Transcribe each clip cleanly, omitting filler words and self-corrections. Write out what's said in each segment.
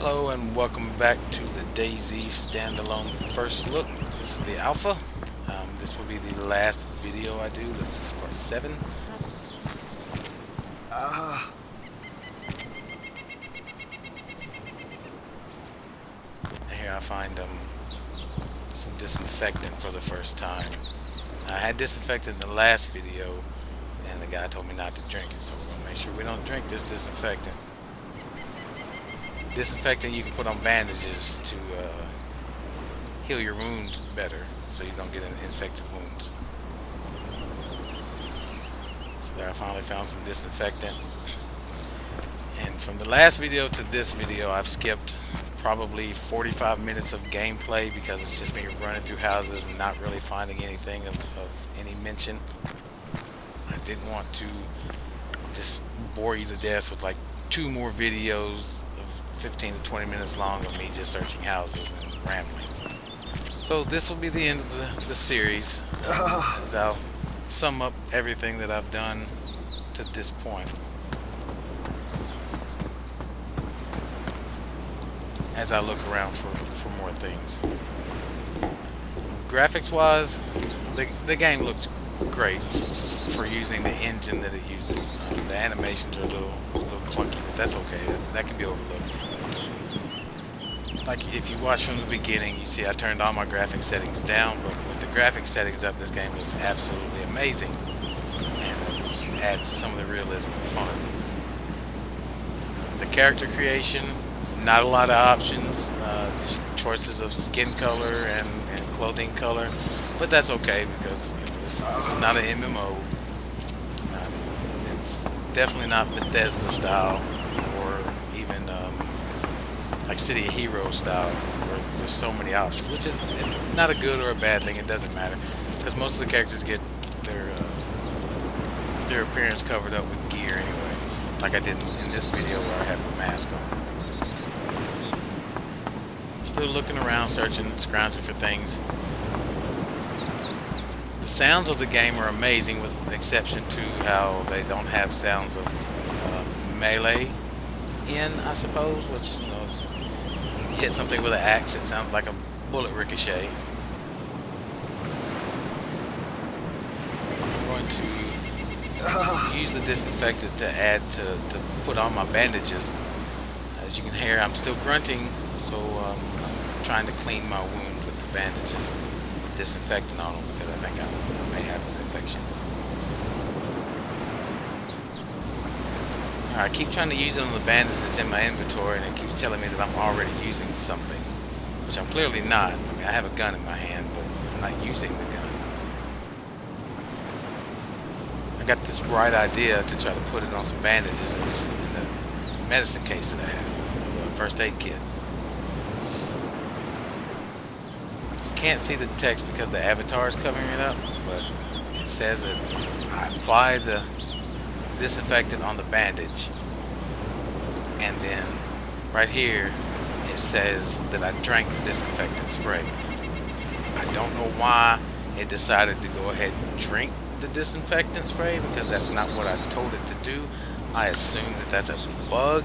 Hello and welcome back to the DayZ standalone first look. This is the alpha. This will be the last video I do. This is part 7. And here I find some disinfectant for the first time. I had disinfectant in the last video and the guy told me not to drink it, so we're going to make sure we don't drink this disinfectant. Disinfectant you can put on bandages to heal your wounds better so you don't get infected wounds. So there I finally found some disinfectant. And from the last video to this video I've skipped probably 45 minutes of gameplay because it's just me running through houses and not really finding anything of any mention. I didn't want to just bore you to death with like 2 more videos 15 to 20 minutes long of me just searching houses and rambling. So this will be the end of the series, as I'll sum up everything that I've done to this point. As I look around for more things. Graphics wise, the game looks great for using the engine that it uses. The animations are a little clunky, but that's okay. That can be overlooked. Like if you watch from the beginning, you see I turned all my graphic settings down, but with the graphic settings up, this game looks absolutely amazing, and it just adds to some of the realism and fun. The character creation, not a lot of options, just choices of skin color and clothing color, but that's okay because this is not an MMO. It's definitely not Bethesda style or even like City of Heroes style where there's so many options, which is not a good or a bad thing. It doesn't matter because most of the characters get their appearance covered up with gear anyway, like I did in this video where I have the mask on. Still looking around, searching, scrounging for things. The sounds of the game are amazing, with the exception to how they don't have sounds of melee in, I suppose, which, you know, if you hit something with an axe, it sounds like a bullet ricochet. I'm going to use the disinfectant to add to put on my bandages. As you can hear, I'm still grunting, so I'm trying to clean my wound with the bandages, with disinfectant on them, because I think I may have an infection. I keep trying to use it on the bandage that's in my inventory, and it keeps telling me that I'm already using something, which I'm clearly not. I mean, I have a gun in my hand, but I'm not using the gun. I got this bright idea to try to put it on some bandages in the medicine case that I have, the first aid kit. You can't see the text because the avatar is covering it up, but it says that I apply the disinfectant on the bandage, and then right here it says that I drank the disinfectant spray. I don't know why it decided to go ahead and drink the disinfectant spray, because that's not what I told it to do. I assume that that's a bug.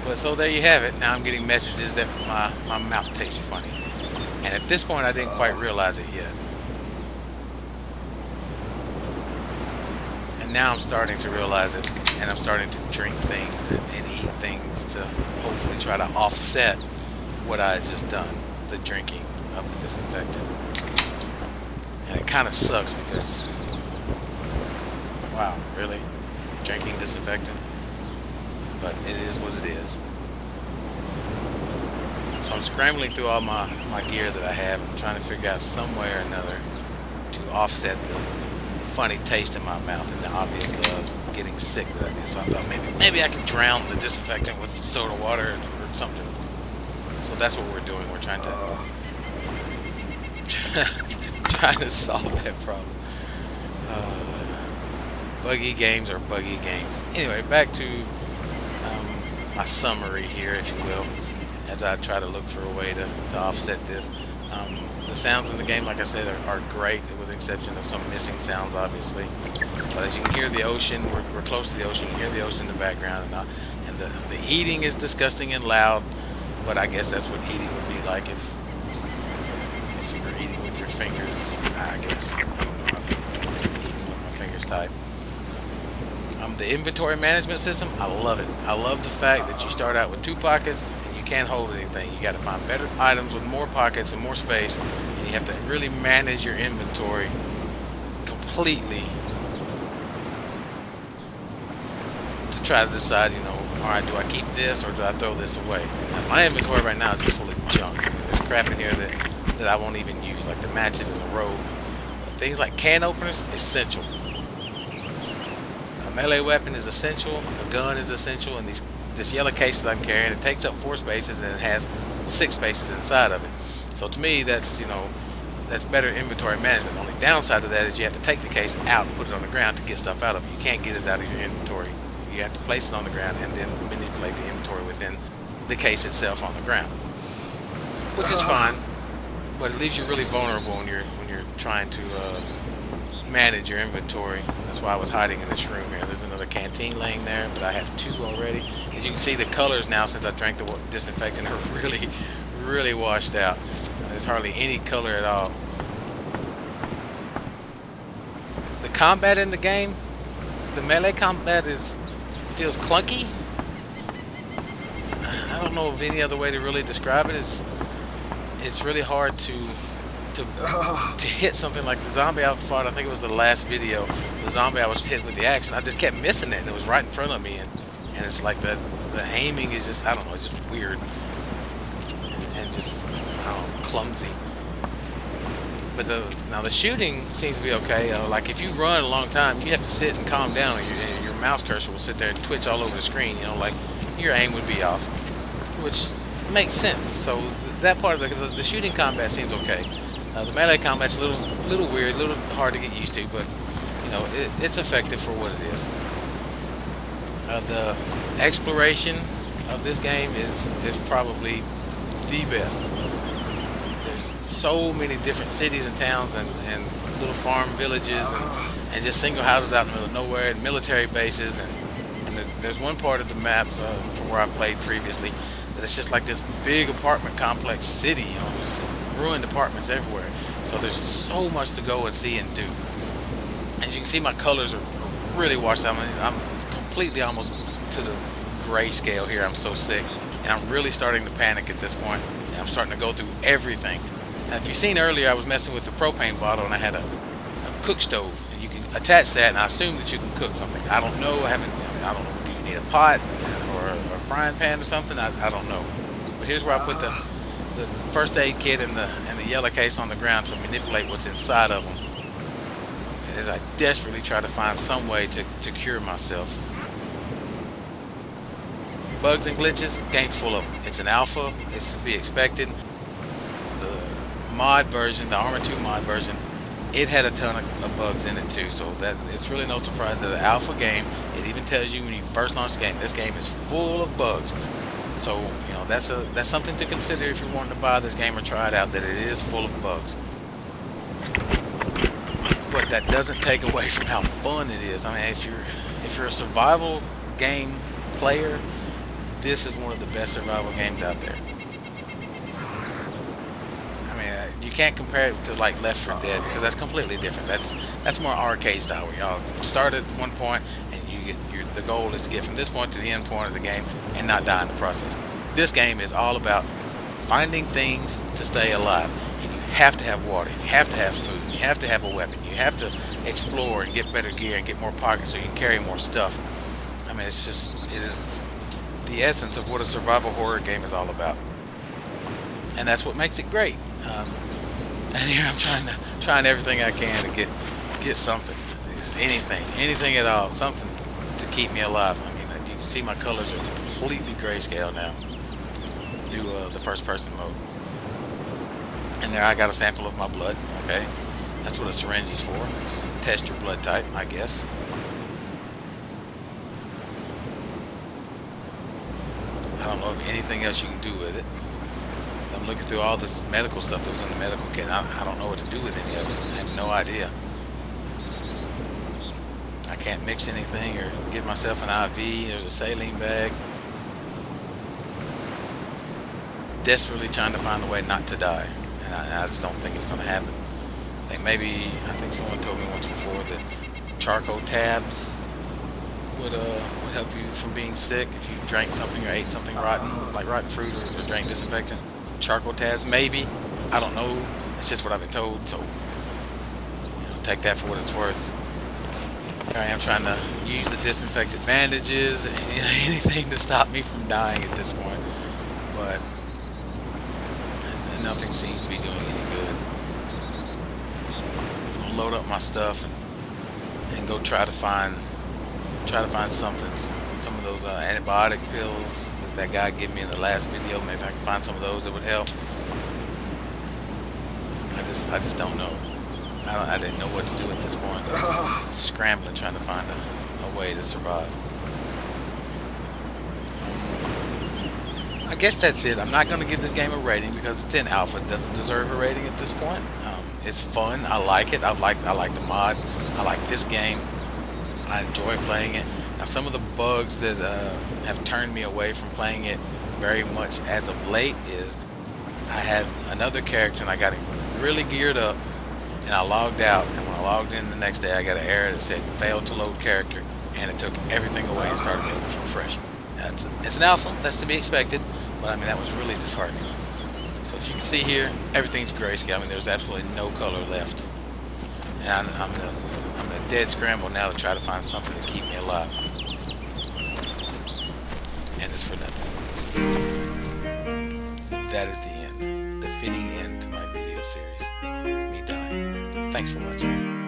But so there you have it. Now I'm getting messages that my mouth tastes funny. And at this point I didn't quite realize it yet. And now I'm starting to realize it, and I'm starting to drink things and eat things to hopefully try to offset what I had just done, the drinking of the disinfectant. And it kind of sucks because, wow, really? Drinking disinfectant? But it is what it is. So I'm scrambling through all my gear that I have. I'm trying to figure out some way or another to offset the funny taste in my mouth and the obvious getting sick that I did. So I thought maybe I can drown the disinfectant with soda water or something. So that's what we're doing. We're trying to solve that problem. Buggy games are buggy games. Anyway, back to my summary here, if you will, as I try to look for a way to offset this. The sounds in the game, like I said, are great, with the exception of some missing sounds, obviously. But as you can hear the ocean, we're close to the ocean. You hear the ocean in the background, and the eating is disgusting and loud. But I guess that's what eating would be like if you were eating with your fingers. I guess I don't know. I'm eating with my fingers tight. The inventory management system, I love it. I love the fact that you start out with 2 pockets and you can't hold anything. You got to find better items with more pockets and more space, and you have to really manage your inventory completely to try to decide, all right, do I keep this or do I throw this away? And my inventory right now is just full of junk. I mean, there's crap in here that I won't even use, like the matches and the robe. But things like can openers, essential. A melee weapon is essential. A gun is essential. And this yellow case that I'm carrying, it takes up 4 spaces and it has 6 spaces inside of it. So to me, that's better inventory management. The only downside to that is you have to take the case out and put it on the ground to get stuff out of it. You can't get it out of your inventory. You have to place it on the ground and then manipulate the inventory within the case itself on the ground, which is fine, but it leaves you really vulnerable when you're trying to manage your inventory. That's why I was hiding in this room here. There's another canteen laying there, but I have 2 already. As you can see, the colors now, since I drank the disinfectant, are really washed out. There's hardly any color at all. The combat in the game, the melee combat feels clunky. I don't know of any other way to really describe it. It's really hard to hit something like the zombie I fought. I think it was the last video. The zombie I was hitting with the axe, and I just kept missing it, and it was right in front of me, and it's like the aiming is just, I don't know, it's just weird and just, I don't know, clumsy. But now the shooting seems to be okay. Like if you run a long time, you have to sit and calm down, or your mouse cursor will sit there and twitch all over the screen. Like your aim would be off, which makes sense. So that part of the shooting combat seems okay. The melee combat's a little weird, a little hard to get used to, but it's effective for what it is. The exploration of this game is probably the best. There's so many different cities and towns and little farm villages and just single houses out in the middle of nowhere and military bases, and there's one part of the maps from where I played previously that it's just like this big apartment complex city, just ruined apartments everywhere. So there's so much to go and see and do. As you can see, my colors are really washed out. I'm completely almost to the gray scale here. I'm so sick, and I'm really starting to panic at this point. And I'm starting to go through everything. Now, if you've seen earlier, I was messing with the propane bottle, and I had a cook stove, and you can attach that, and I assume that you can cook something. I don't know. I don't know. Do you need a pot or a frying pan or something? I don't know. But here's where I put the first aid kit and the yellow case on the ground to manipulate what's inside of them, as I desperately try to find some way to cure myself. Bugs and glitches, game's full of them. It's an alpha, it's to be expected. The mod version, the Armor 2 mod version, it had a ton of bugs in it too, so that it's really no surprise that the alpha game, it even tells you when you first launch the game, this game is full of bugs. So, that's something to consider if you're wanting to buy this game or try it out, that it is full of bugs. But that doesn't take away from how fun it is. I mean, if you're a survival game player, this is one of the best survival games out there. I mean, you can't compare it to like Left 4 Dead, because that's completely different. That's more arcade style, where y'all start at one point and the goal is to get from this point to the end point of the game and not die in the process. This game is all about finding things to stay alive, and you have to have water, you have to have food, and you have to have a weapon, you have to explore and get better gear and get more pockets so you can carry more stuff. I mean, it is the essence of what a survival horror game is all about, and that's what makes it great. And here I'm trying everything I can to get something, anything at all, something to keep me alive. I mean, you can see my colors are completely grayscale now through the first person mode. And there I got a sample of my blood. Okay, that's what a syringe is for. It's to test your blood type, I guess. I don't know if anything else you can do with it. I'm looking through all this medical stuff that was in the medical kit. I don't know what to do with any of it. I have no idea. I can't mix anything or give myself an IV. There's a saline bag. Desperately trying to find a way not to die, and I just don't think it's going to happen. I think someone told me once before that charcoal tabs would help you from being sick if you drank something or ate something rotten, like rotten fruit, or drank disinfectant. Charcoal tabs, maybe. I don't know. It's just what I've been told, so take that for what it's worth. Here I am trying to use the disinfectant bandages, anything to stop me from dying at this point, but nothing seems to be doing any good. I'm gonna load up my stuff and go try to find something, some of those antibiotic pills that guy gave me in the last video. Maybe I can find some of those that would help. I just don't know. I didn't know what to do at this point. Scrambling, trying to find a way to survive. I guess that's it. I'm not going to give this game a rating because it's in alpha. It doesn't deserve a rating at this point. It's fun. I like it. I like the mod. I like this game. I enjoy playing it. Now, some of the bugs that have turned me away from playing it very much as of late is I had another character and I got him really geared up and I logged out, and when I logged in the next day I got an error that said failed to load character, and it took everything away and started me over from fresh. It's an alpha. That's to be expected. But I mean, that was really disheartening. So if you can see here, everything's grayscale. I mean, there's absolutely no color left. And I'm in a dead scramble now to try to find something to keep me alive. And it's for nothing. That is the end. The fitting end to my video series. Me dying. Thanks for watching.